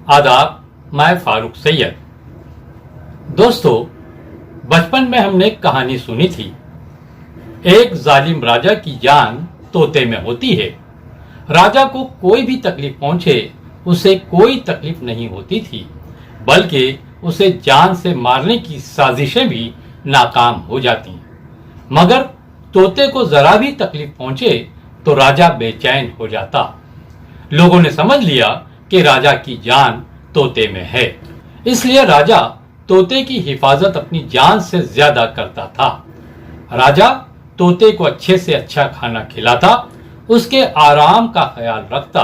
आदाब, मैं फारूक सैयद। दोस्तों, बचपन में हमने एक कहानी सुनी थी। एक जालिम राजा की जान तोते में होती है। राजा को कोई भी तकलीफ पहुंचे उसे कोई तकलीफ नहीं होती थी, बल्कि उसे जान से मारने की साजिशें भी नाकाम हो जाती। मगर तोते को जरा भी तकलीफ पहुंचे तो राजा बेचैन हो जाता। लोगों ने समझ लिया कि राजा की जान तोते में है, इसलिए राजा तोते की हिफाजत अपनी जान से ज्यादा करता था। राजा तोते को अच्छे से अच्छा खाना खिलाता, उसके आराम का ख्याल रखता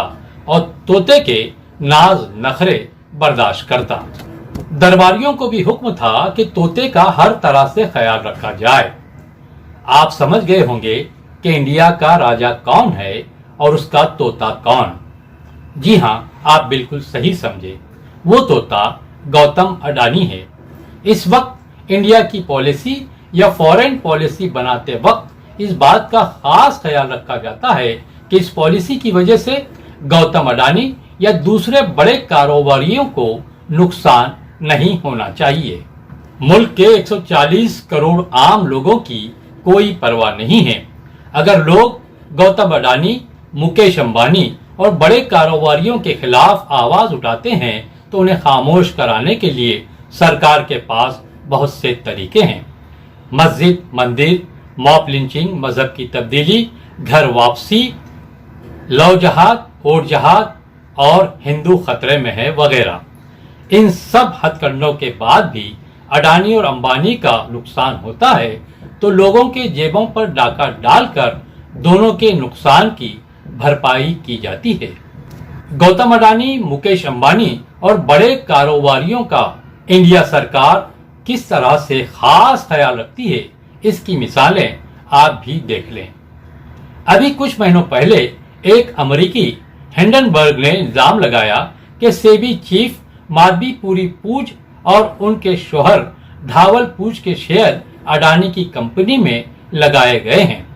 और तोते के नाज नखरे बर्दाश्त करता। दरबारियों को भी हुक्म था कि तोते का हर तरह से ख्याल रखा जाए। आप समझ गए होंगे कि इंडिया का राजा कौन है और उसका तोता कौन। जी हाँ, आप बिल्कुल सही समझे, वो तोता गौतम अडानी है। इस वक्त इंडिया की पॉलिसी या फॉरेन पॉलिसी बनाते वक्त इस बात का खास ख्याल रखा जाता है कि इस पॉलिसी की वजह से गौतम अडानी या दूसरे बड़े कारोबारियों को नुकसान नहीं होना चाहिए। मुल्क के 140 करोड़ आम लोगों की कोई परवाह नहीं है। अगर लोग गौतम अडानी, मुकेश अंबानी और बड़े कारोबारियों के खिलाफ आवाज उठाते हैं तो उन्हें खामोश कराने के लिए सरकार के पास बहुत से तरीके हैं। मस्जिद, मंदिर, मॉब लिंचिंग, मजहब की तब्दीली, घर वापसी, लव जहाद, कोर्ट जहाद और हिंदू खतरे में है वगैरह। इन सब हथकंडों के बाद भी अडानी और अंबानी का नुकसान होता है तो लोगों के जेबों पर डाका डालकर दोनों के नुकसान की भरपाई की जाती है। गौतम अडानी, मुकेश अंबानी और बड़े कारोबारियों का इंडिया सरकार किस तरह से खास ख्याल रखती है, इसकी मिसालें आप भी देख लें। अभी कुछ महीनों पहले एक अमेरिकी हिंडनबर्ग ने इल्जाम लगाया कि सेबी चीफ माधवी पुरी पूज और उनके शोहर धावल पूज के शेयर अडानी की कंपनी में लगाए गए हैं,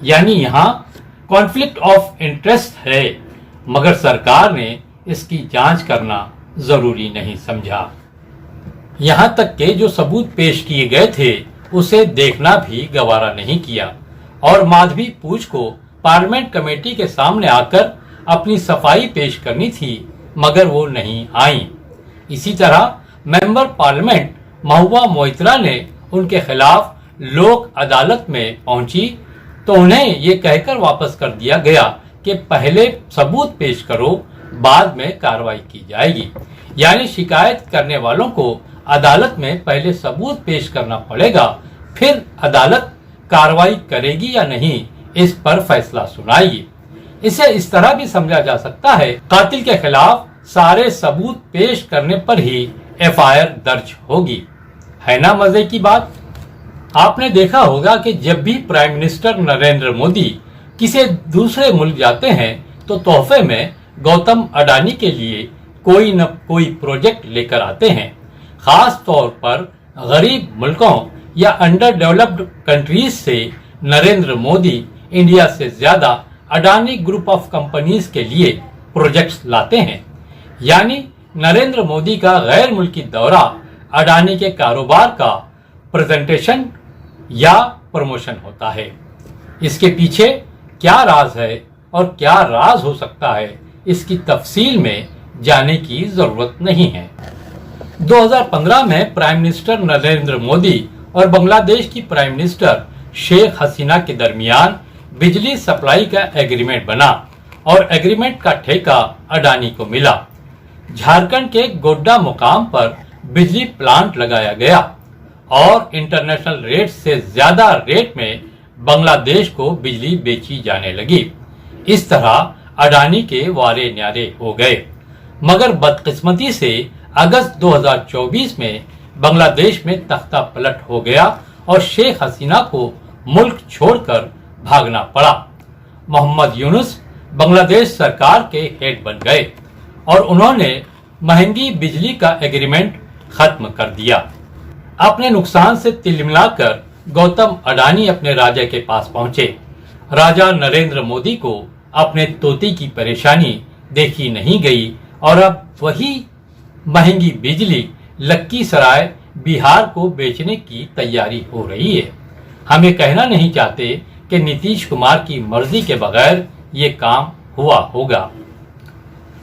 यानी यहाँ कॉन्फ्लिक्ट ऑफ इंटरेस्ट है। मगर सरकार ने इसकी जांच करना जरूरी नहीं समझा। यहां तक के जो सबूत पेश किए गए थे उसे देखना भी गवारा नहीं किया और माधवी पूज को पार्लियामेंट कमेटी के सामने आकर अपनी सफाई पेश करनी थी, मगर वो नहीं आई। इसी तरह मेंबर पार्लियामेंट महुआ मोइत्रा ने उनके खिलाफ लोक अदालत में पहुंची तो उन्हें ये कहकर वापस कर दिया गया कि पहले सबूत पेश करो, बाद में कार्रवाई की जाएगी। यानी शिकायत करने वालों को अदालत में पहले सबूत पेश करना पड़ेगा, फिर अदालत कार्रवाई करेगी या नहीं इस पर फैसला सुनाएगी। इसे इस तरह भी समझा जा सकता है, कातिल के खिलाफ सारे सबूत पेश करने पर ही एफआईआर दर्ज होगी। है ना मजे की बात। आपने देखा होगा कि जब भी प्राइम मिनिस्टर नरेंद्र मोदी किसी दूसरे मुल्क जाते हैं तो तोहफे में गौतम अडानी के लिए कोई न कोई प्रोजेक्ट लेकर आते हैं। खास तौर पर गरीब मुल्कों या अंडर डेवलप्ड कंट्रीज से नरेंद्र मोदी इंडिया से ज्यादा अडानी ग्रुप ऑफ कंपनीज के लिए प्रोजेक्ट्स लाते हैं। यानी नरेंद्र मोदी का गैर मुल्की दौरा अडानी के कारोबार का प्रेजेंटेशन या प्रमोशन होता है। इसके पीछे क्या राज है और क्या राज हो सकता है, इसकी तफसील में जाने की जरूरत नहीं है। 2015 में प्राइम मिनिस्टर नरेंद्र मोदी और बांग्लादेश की प्राइम मिनिस्टर शेख हसीना के दरमियान बिजली सप्लाई का एग्रीमेंट बना और एग्रीमेंट का ठेका अडानी को मिला। झारखंड के गोड्डा मुकाम पर बिजली प्लांट लगाया गया और इंटरनेशनल रेट से ज्यादा रेट में बांग्लादेश को बिजली बेची जाने लगी। इस तरह अडानी के वारे न्यारे हो गए। मगर बदकिस्मती से अगस्त 2024 में बांग्लादेश में तख्ता पलट हो गया और शेख हसीना को मुल्क छोड़कर भागना पड़ा। मोहम्मद यूनुस बांग्लादेश सरकार के हेड बन गए और उन्होंने महंगी बिजली का एग्रीमेंट खत्म कर दिया। अपने नुकसान से तिलमिलाकर गौतम अडानी अपने राजा के पास पहुंचे। राजा नरेंद्र मोदी को अपने तोते की परेशानी देखी नहीं गई और अब वही महंगी बिजली लखीसराय बिहार को बेचने की तैयारी हो रही है। हम ये कहना नहीं चाहते कि नीतीश कुमार की मर्जी के बगैर ये काम हुआ होगा।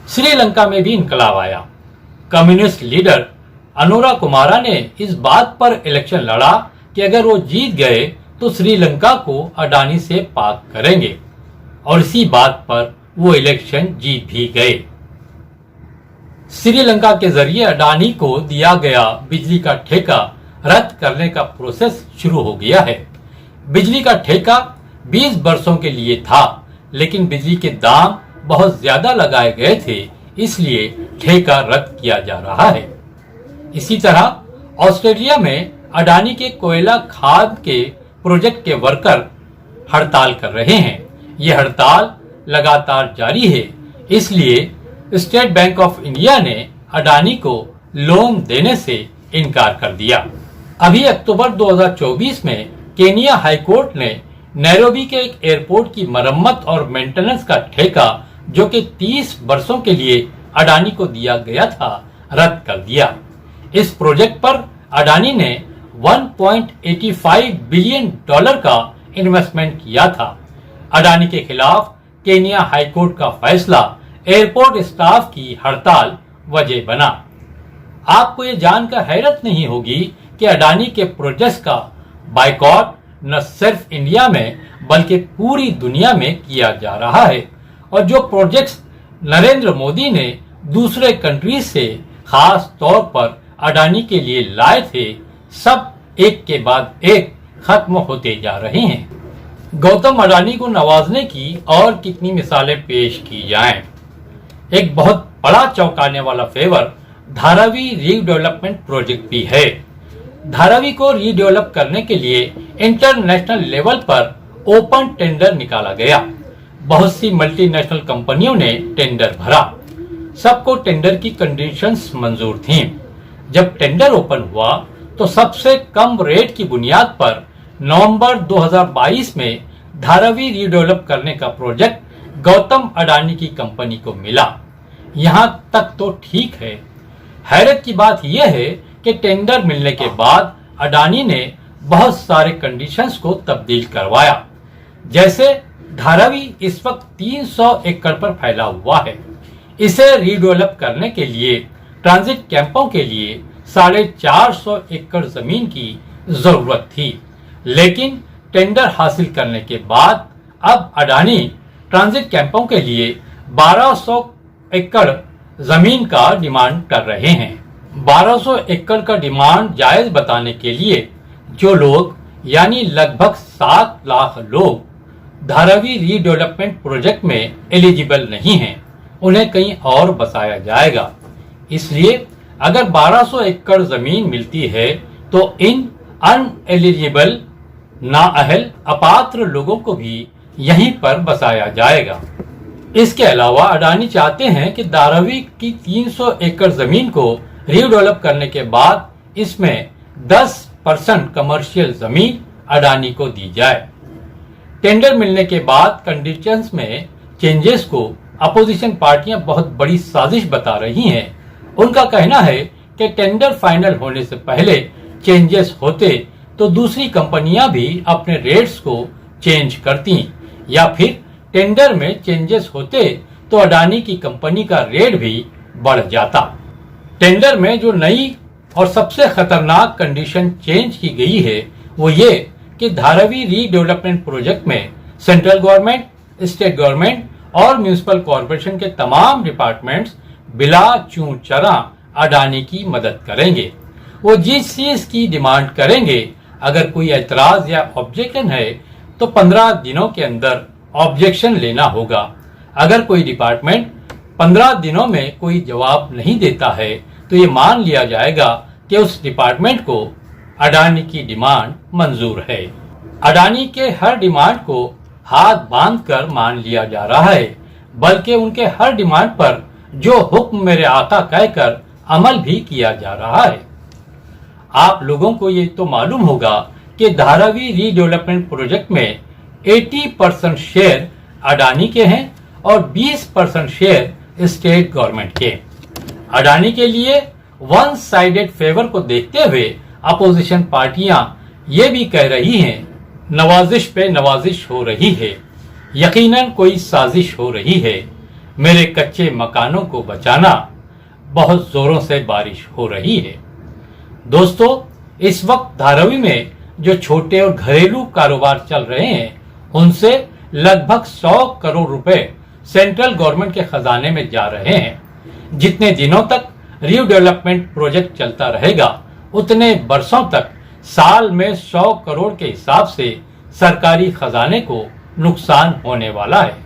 श्रीलंका में भी इनकलाब आया। कम्युनिस्ट लीडर अनुरा कुमारा ने इस बात पर इलेक्शन लड़ा कि अगर वो जीत गए तो श्रीलंका को अडानी से पाक करेंगे, और इसी बात पर वो इलेक्शन जीत भी गए। श्रीलंका के जरिए अडानी को दिया गया बिजली का ठेका रद्द करने का प्रोसेस शुरू हो गया है। बिजली का ठेका 20 वर्षों के लिए था, लेकिन बिजली के दाम बहुत ज्यादा लगाए गए थे, इसलिए ठेका रद्द किया जा रहा है। इसी तरह ऑस्ट्रेलिया में अडानी के कोयला खाद के प्रोजेक्ट के वर्कर हड़ताल कर रहे हैं। ये हड़ताल लगातार जारी है, इसलिए स्टेट बैंक ऑफ इंडिया ने अडानी को लोन देने से इनकार कर दिया। अभी अक्टूबर 2024 में केनिया हाईकोर्ट ने नैरोबी के एक एयरपोर्ट की मरम्मत और मेंटेनेंस का ठेका, जो कि 30 वर्षों के लिए अडानी को दिया गया था, रद्द कर दिया। इस प्रोजेक्ट पर अडानी ने $1.85 बिलियन का इन्वेस्टमेंट किया था। अडानी के खिलाफ केनिया हाईकोर्ट का फैसला एयरपोर्ट स्टाफ की हड़ताल वजह बना। आपको ये जानकर हैरत नहीं होगी कि अडानी के प्रोजेक्ट्स का बाइकॉट न सिर्फ इंडिया में बल्कि पूरी दुनिया में किया जा रहा है, और जो प्रोजेक्ट्स नरेंद्र मोदी ने दूसरे कंट्रीज से खास तौर पर अडानी के लिए लाए थे, सब एक के बाद एक खत्म होते जा रहे हैं। गौतम अडानी को नवाजने की और कितनी मिसालें पेश की जाएं। एक बहुत बड़ा चौंकाने वाला फेवर धारावी रीडेवलपमेंट प्रोजेक्ट भी है। धारावी को रीडेवलप करने के लिए इंटरनेशनल लेवल पर ओपन टेंडर निकाला गया। बहुत सी मल्टीनेशनल कंपनियों ने टेंडर भरा। सबको टेंडर की कंडीशंस मंजूर थीं। जब टेंडर ओपन हुआ तो सबसे कम रेट की बुनियाद पर नवंबर 2022 में धारावी रीडेवलप करने का प्रोजेक्ट गौतम अडानी की कंपनी को मिला। यहाँ तक तो ठीक है। हैरत की बात यह है कि टेंडर मिलने के बाद अडानी ने बहुत सारे कंडीशंस को तब्दील करवाया। जैसे धारावी इस वक्त 300 एकड़ पर फैला हुआ है। इसे रीडेवलप करने के लिए ट्रांजिट कैंपों के लिए 450 एकड़ जमीन की जरूरत थी, लेकिन टेंडर हासिल करने के बाद अब अडानी ट्रांजिट कैंपों के लिए 1200 एकड़ जमीन का डिमांड कर रहे हैं। 1200 एकड़ का डिमांड जायज बताने के लिए जो लोग यानी लगभग 7 लाख लोग धारावी रीडेवलपमेंट प्रोजेक्ट में एलिजिबल नहीं हैं, उन्हें कहीं और बसाया जाएगा। इसलिए अगर 1200 एकड़ जमीन मिलती है तो इन अनएलिजिबल नाअहल अपात्र लोगों को भी यहीं पर बसाया जाएगा। इसके अलावा अडानी चाहते हैं कि धारावी की 300 एकड़ जमीन को रीडेवलप करने के बाद इसमें 10% कमर्शियल जमीन अडानी को दी जाए। टेंडर मिलने के बाद कंडीशंस में चेंजेस को अपोजिशन पार्टियां बहुत बड़ी साजिश बता रही हैं। उनका कहना है कि टेंडर फाइनल होने से पहले चेंजेस होते तो दूसरी कंपनियां भी अपने रेट्स को चेंज करती, या फिर टेंडर में चेंजेस होते तो अडानी की कंपनी का रेट भी बढ़ जाता। टेंडर में जो नई और सबसे खतरनाक कंडीशन चेंज की गई है वो ये कि धारावी रीडेवलपमेंट प्रोजेक्ट में सेंट्रल गवर्नमेंट, स्टेट गवर्नमेंट और म्यूनिसिपल कॉर्पोरेशन के तमाम डिपार्टमेंट्स बिला चूं चरा अडानी की मदद करेंगे। वो जिस चीज की डिमांड करेंगे, अगर कोई ऐतराज या ऑब्जेक्शन है तो 15 दिनों के अंदर ऑब्जेक्शन लेना होगा। अगर कोई डिपार्टमेंट 15 दिनों में कोई जवाब नहीं देता है तो ये मान लिया जाएगा कि उस डिपार्टमेंट को अडानी की डिमांड मंजूर है। अडानी के हर डिमांड को हाथ बांधकर मान लिया जा रहा है, बल्कि उनके हर डिमांड पर जो हुक्म मेरे आका कहकर अमल भी किया जा रहा है। आप लोगों को ये तो मालूम होगा कि धारावी रीडेवलपमेंट प्रोजेक्ट में 80% शेयर अडानी के हैं और 20% शेयर स्टेट गवर्नमेंट के। अडानी के लिए वन साइडेड फेवर को देखते हुए अपोजिशन पार्टियां ये भी कह रही हैं, नवाजिश पे नवाजिश हो रही है, यकीनन कोई साजिश हो रही है, मेरे कच्चे मकानों को बचाना, बहुत जोरों से बारिश हो रही है। दोस्तों, इस वक्त धारावी में जो छोटे और घरेलू कारोबार चल रहे हैं, उनसे लगभग 100 करोड़ रुपए सेंट्रल गवर्नमेंट के खजाने में जा रहे हैं। जितने दिनों तक रीडेवलपमेंट प्रोजेक्ट चलता रहेगा, उतने वर्षों तक साल में 100 करोड़ के हिसाब से सरकारी खजाने को नुकसान होने वाला है।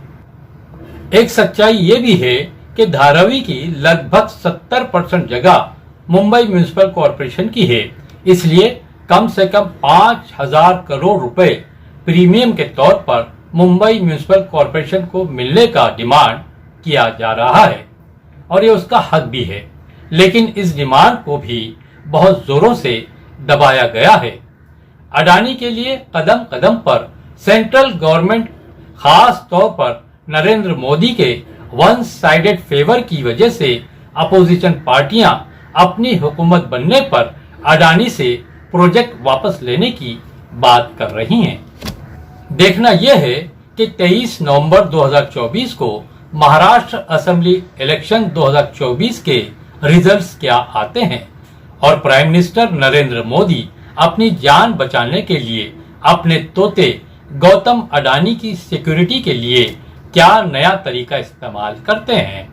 एक सच्चाई ये भी है कि धारावी की लगभग 70% जगह मुंबई म्युनिसिपल कॉरपोरेशन की है, इसलिए कम से कम 5,000 करोड़ रुपए प्रीमियम के तौर पर मुंबई म्युनिसिपल कॉरपोरेशन को मिलने का डिमांड किया जा रहा है और ये उसका हक भी है। लेकिन इस डिमांड को भी बहुत जोरों से दबाया गया है। अडानी के लिए कदम कदम पर सेंट्रल गवर्नमेंट, खास तौर पर नरेंद्र मोदी के वन साइडेड फेवर की वजह से अपोजिशन पार्टियां अपनी हुकूमत बनने पर अडानी से प्रोजेक्ट वापस लेने की बात कर रही हैं। देखना यह है कि 23 नवंबर 2024 को महाराष्ट्र असेंबली इलेक्शन 2024 के रिजल्ट्स क्या आते हैं और प्राइम मिनिस्टर नरेंद्र मोदी अपनी जान बचाने के लिए अपने तोते गौतम अडानी की सिक्योरिटी के लिए क्या नया तरीका इस्तेमाल करते हैं।